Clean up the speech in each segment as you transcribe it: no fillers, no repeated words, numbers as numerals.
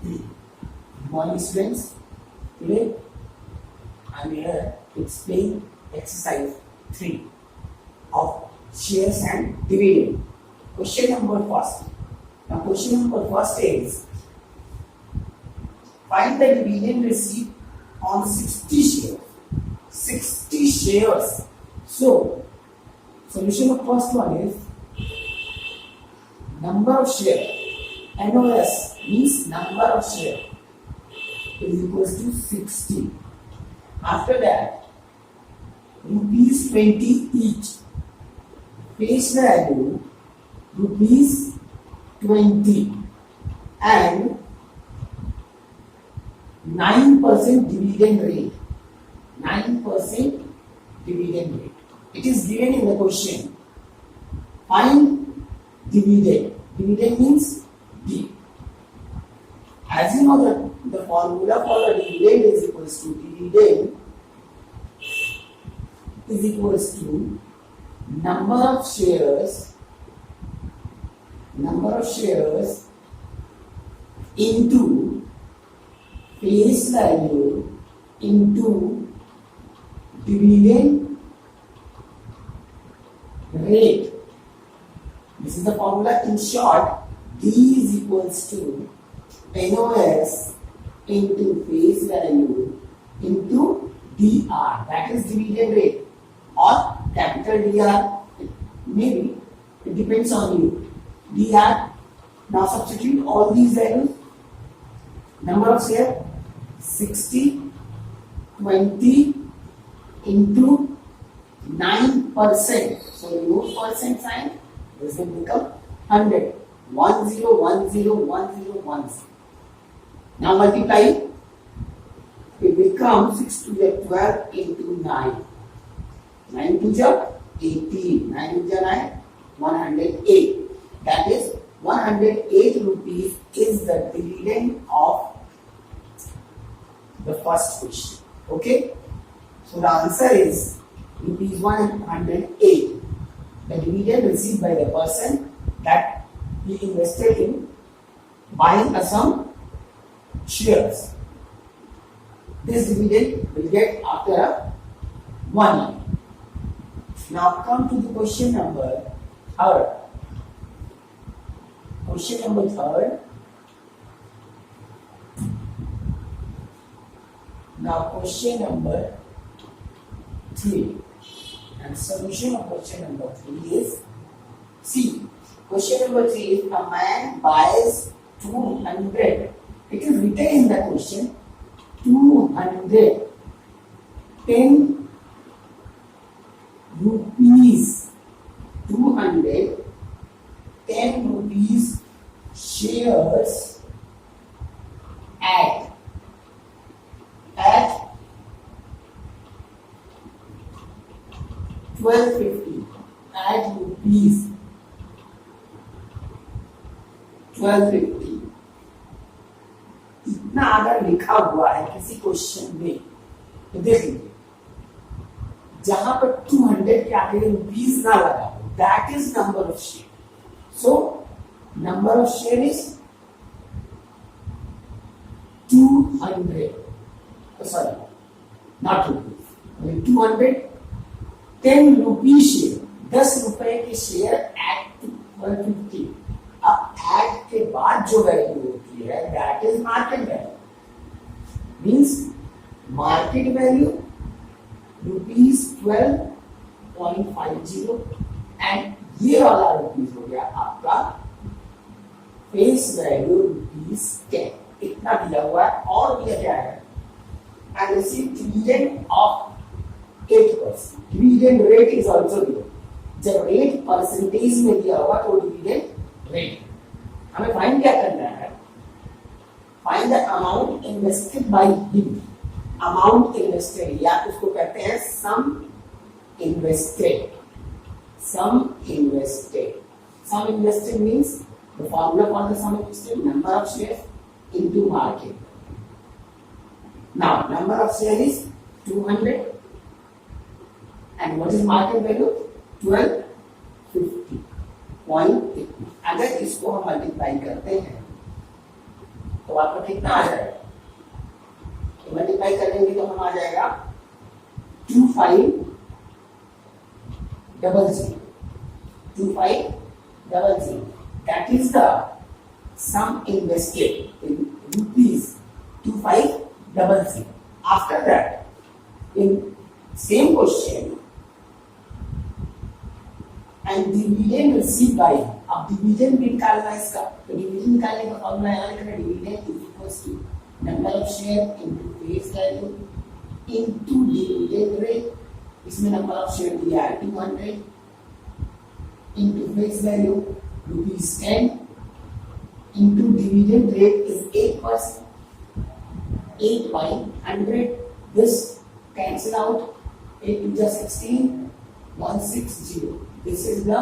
Good morning, students. Today I am here to explain exercise 3 of shares and dividend. Question number first. Now, question number first is find the dividend received on 60 shares. 60 shares. So, solution of first one is number of share. NOS means number of share is equals to 60. After that, rupees 20 each. Face value rupees 20 and 9% dividend rate. 9% dividend rate. It is given in the question. Find dividend. Dividend means D. As you know that the formula for the dividend is equals to number of shares into face value into dividend rate. This is the formula. In short, D is equals to NOS into face value into DR, that is dividend rate, or capital DR, maybe, it depends on you. DR, now substitute all these values. Number of share 60, 20 into 9%. So remove percent sign, this will become 100. 10, 10, 10, 10. Now multiply, it becomes 6 to the 12 into 9. 9 to the 18. 9 to the 9, 108. That is 108 rupees is the dividend of the first question. Okay? So the answer is rupees 108. The dividend received by the person that he invested in buying some shares. This dividend will get after 1 year. Now come to the question number 3rd. Question number 3rd. Now question number 3. And solution of question number 3 is C. Question number 3 is a man buys 200. It is written in the question 210 rupees. 210 rupees shares at 1250 at rupees 1250. इतना अगर लिखा हुआ है किसी question में तो देख लीजिए, जहां पर 200 के आगे रुपीस ना लगा हो, that is number of share. So number of share is 200. Sorry, not rupees. 210 rupee share, 10 रुपए के शेयर एट 1250. अब एड के बाद जो वैल्यू होती है that is market value. Means market value rupees 12.50 and ये वाला रुपीज हो गया आपका फेस वैल्यू रुपीज 10. इतना दिया हुआ है. और दिया क्या है, and receive dividend of 8%. Dividend rate is also given. जब रेट परसेंटेज में दिया हुआ तो डिविडेंड रेट. हमें फाइंड क्या करना है, find the amount invested by him. Amount invested या उसको कहते हैं sum invested. Sum invested means the formula for the sum invested number of shares into market. Now number of share is 200 and what is market value 1250. अगर इसको हम multiply करते हैं तो तो आपका कितना आ जाएगा, मल्टीप्लाई करेंगे तो हम आ जाएगा 2500, 2500. That is the sum invested in rupees 2500. After that, in same question, and dividend received by, अब डिविडेंड भी निकालना है इसका, तो डिविडेंड निकालने का फॉर्मूला यहाँ लिखना है, dividend is equals to number of share into face value into dividend rate. इसमें नंबर ऑफ शेयर दिया है 200 into face value ₹10 into dividend rate is 8%. 8 by 100, this cancel out, 8 to the 16, 160. This is the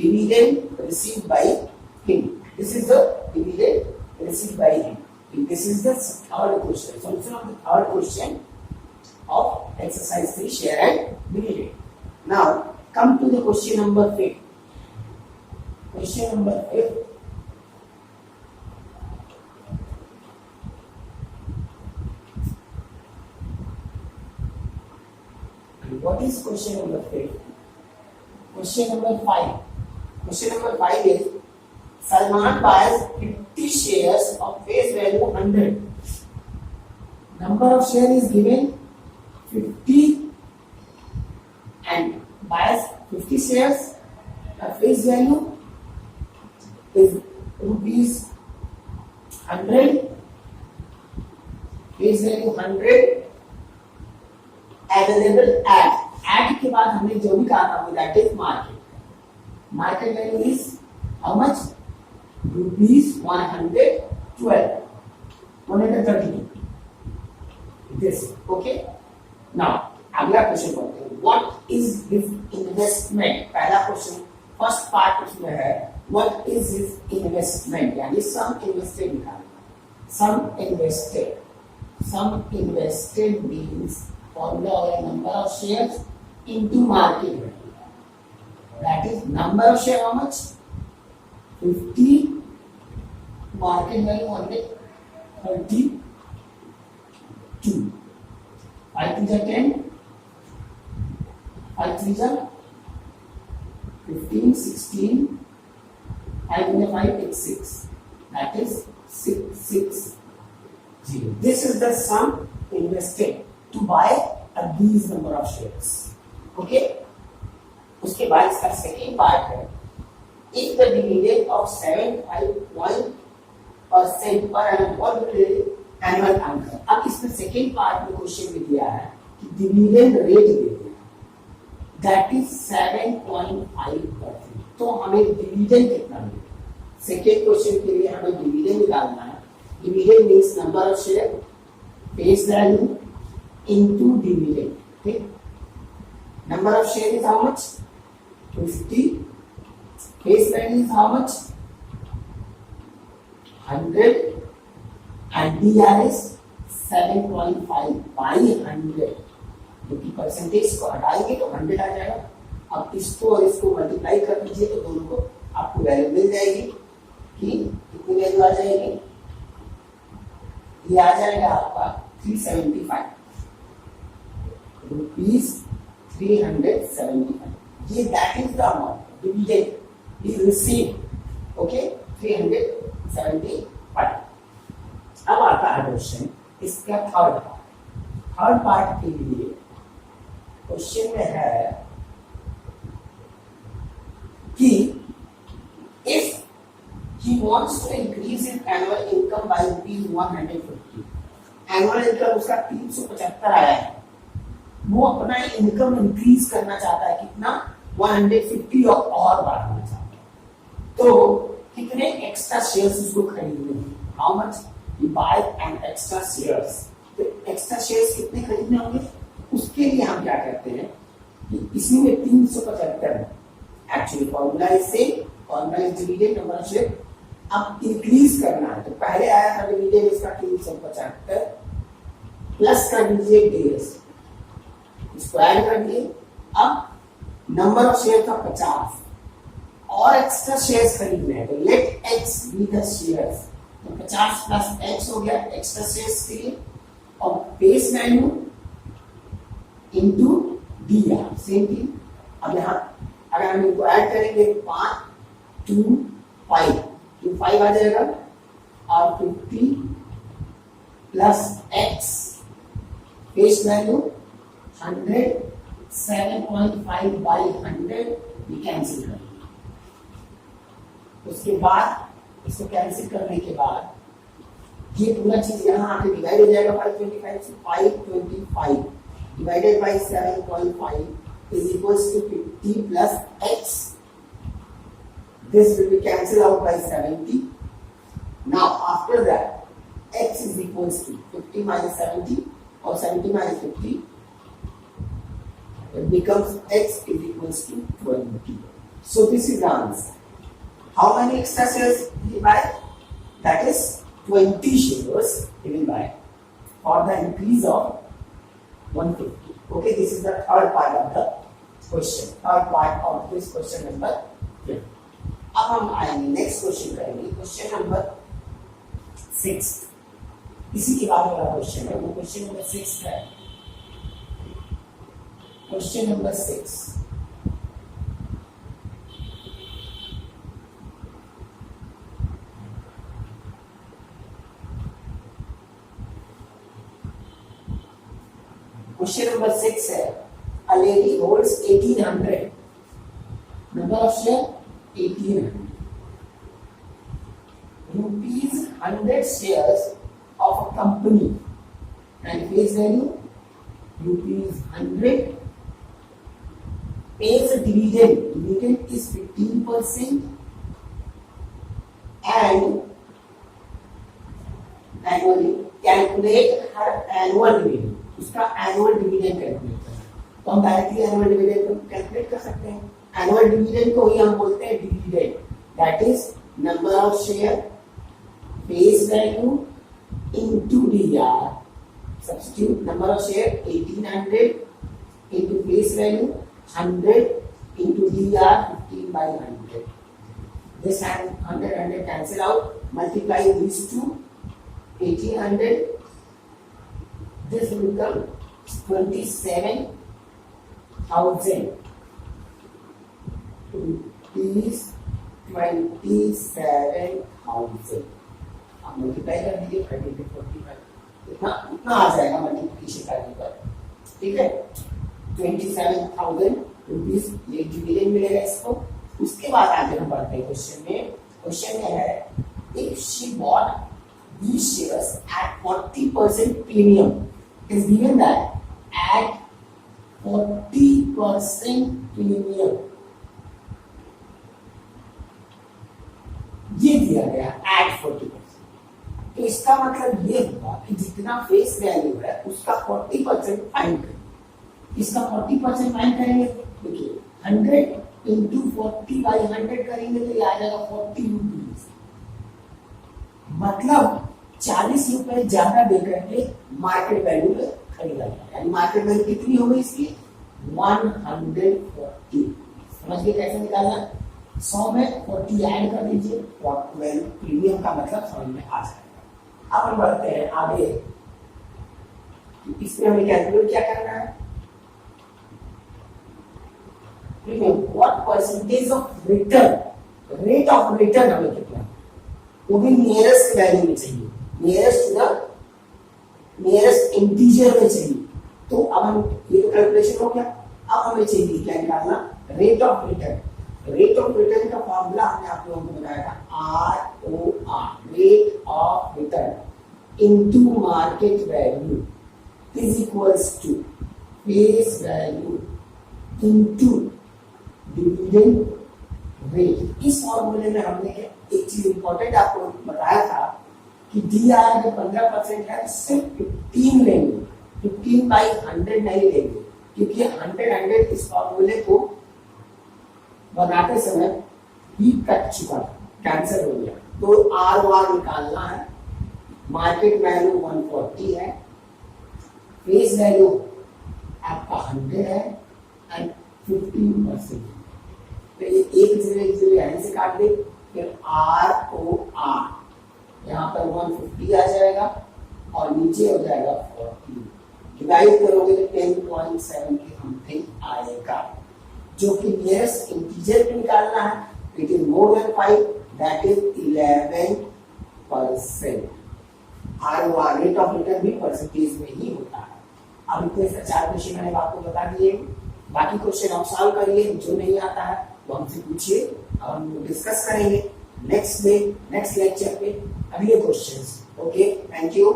dividend received by him. This is the dividend received by him. This is the third question. Solution of the third question of exercise 3, share and dividend. Now come to the question number 5. Question number 5. What is question number 5? Question number 5. Question number 5 is Salman buys 50 shares of face value 100. Number of share is given 50 and buys 50 shares. The face value is ₹100. Face value 100. Available at के बाद हमने जो भी कहा था वो that is market. Market value is how much, ₹112, 132. This okay. Now अगला question पढ़ते हैं. What is this investment. पहला क्वेश्चन फर्स्ट पार्ट उसमें है व्हाट इज दिस इन्वेस्टमेंट, यानी सम इन्वेस्टेड निकालना. Sum invested means formula or number of shares into market value. That is number of share how much, 50, market value 132. 5 3 10, 5 3 15, 16, 5 5 8 6. That is 660. This is the sum invested to buy these number of shares. Okay. उसके बाद इसका second part है if the dividend of 7.1% per annum or annual income. अब इसमें second part में question में दिया है कि डिविडेंड रेट दे दिया दैट इज 7.5%. तो हमें डिविडेंड कितना मिलेगा. सेकेंड क्वेश्चन के लिए हमें डिविडेंड निकालना है. Dividend means number of share, face value into dividend. Okay, number of share is how much, 50. Face value is how much, 100 and DR is 7.5 by 100. क्योंकि परसेंटेज को हटाएंगे तो 100 आ जाएगा. अब इसको और इसको मल्टीप्लाई कर दीजिए तो दोनों को आपको वैल्यू मिल जाएगी कि कितनी वैल्यू आ जाएगी. ये आ जाएगा आपका 375 rupees 375. ये that is the amount dividend is received. Okay, 375. अब आता है क्वेश्चन इसका थर्ड पार्ट के लिए क्वेश्चन में है कि if he wants to increase his annual income by ₹150. Annual income उसका 375 आया है. वो अपना इनकम इंक्रीज करना चाहता है कितना, 150 और बढ़ाना चाहता है. तो कितने एक्स्ट्रा शेयर्स उसको खरीदने हैं. How much you buy an extra shares. तो एक्स्ट्रा शेयर्स कितने खरीदने होंगे, उसके लिए हम क्या करते हैं कि इसी में 375 actually formula is same. Formula is dividend number of share. अब इंक्रीज करना है तो पहले आया था डिविडेंड इसका 375 प्लस कर दीजिए डेज, इसको ऐड कर दिए. अब नंबर ऑफ शेयर का 50 और एक्स्ट्रा शेयर्स खरीदने हैं तो let X be the shares. तो 50 प्लस एक्स हो गया एक्स्ट्रा शेयर्स के लिए, और face value into D R same thing. अब यहाँ अगर हम इनको ऐड करेंगे 5 2 5 तो 5 आ जाएगा, और 50 plus x face value 100 7.5 by 100 ये कैंसिल कर देंगे। उसके बाद इसको कैंसिल करने के बाद ये पूरा चीज यहाँ आके डिवाइड हो जाएगा 525 से 525 divided by 7.5 is equals to 50 plus x. This will be cancelled out by 70. Now after that x is equals to 50 minus 70 or 70 minus 50. It becomes x is equals to 20. So this is the answer. How many extra shares he will buy? That is 20 shares he will buy for the increase of 150. Okay, this is the third part of the question. Third part of this question number 3. अब हम आएंगे next question करेंगे, question number 6। इसी के बाद वाला question है, वो क्वेश्चन नंबर 6 है। क्वेश्चन नंबर 6, क्वेश्चन नंबर 6 है, a lady holds 1800 number of share 1800 rupees 100 shares of a company and face value rupees 100, pays a dividend is 15% and annually calculate her annual dividend, उसका annual dividend calculate करना है। तो हम directly annual dividend को calculate कर सकते हैं। Annual dividend को ही हम बोलते हैं dividend, that is number of share face value into DR. Substitute number of share 1800 into face value 100 into DR 15 by 100. This 100 cancel out, multiply these two 1800. This will become 27,000 rupees 27,000। आप multiply कर दीजिए 30 to 45 इतना आ जाएगा multiplication करने पर, ठीक है। 27,000 rupees ये डिविडेंड मिलेगा इसको। उसके बाद आगे हम बढ़ते हैं क्वेश्चन में। क्वेश्चन में है if she bought these shares at 40% premium, is given that at 40% premium ये दिया गया at 40%। तो इसका मतलब ये हुआ कि जितना फेस वैल्यू है उसका 40% फाइंड करें। इसका 40% फाइंड करेंगे, देखिए 100 इंटू 40 बाई 100 करेंगे तो ये आ जाएगा 40 रुपीज, मतलब 40 रुपए ज्यादा दे करके मार्केट वैल्यू पे खरीदा गया। यानी मार्केट वैल्यू कितनी हो गई इसकी 140। समझ गए कैसे निकालना? 100 में 40 ऐड कर दीजिए, वैल्यू प्रीमियम का मतलब समझ में आ जाएगा। अब हम बढ़ते हैं आगे, इसमें हमें कैलकुलेट क्या करना है? Premium what percentage of return, rate of return हमें कितना, वो भी नियरेस्ट वैल्यू में चाहिए, नियरेस्ट इंटीजर में चाहिए। तो अब हम ये तो कैलकुलेशन हो गया। अब हमें चाहिए क्या निकालना? Rate of return. Rate of return का फॉर्मूला हमने आप लोगों को बताया था ROR, rate of return into market value is equals to face value into dividend rate. इस फॉर्मूले में हमने एक चीज इंपॉर्टेंट आपको बताया था कि डीआर जो 15% है सिर्फ 15 लेंगे, 15 बाई 100 नहीं लेंगे, क्योंकि 100 इस फॉर्मूले को बनाते समय ही कट चुका था, कैंसिल हो गया। तो ROR निकालना है। मार्केट वैल्यू 140 है, फेस वैल्यू आपका 100 है एंड 15%। तो ये एक जीरो यहीं से काट दे, फिर ROR यहाँ पर 150 आ जाएगा और नीचे हो जाएगा 40, डिवाइड करोगे तो 10.7 के समथिंग आएगा, जो कि नियरेस्ट इंटीजर पे निकालना है। It is more than 5, that is 11%। ROR rate of return भी परसेंटेज में ही होता है। अब इतने 4 क्वेश्चन मैंने आपको बता दिए, बाकी क्वेश्चन आप सॉल्व करिए, जो नहीं आता है वो हमसे पूछिए, अब हम डिस्कस करेंगे नेक्स्ट लेक्चर पे अगले क्वेश्चंस। Okay, thank you.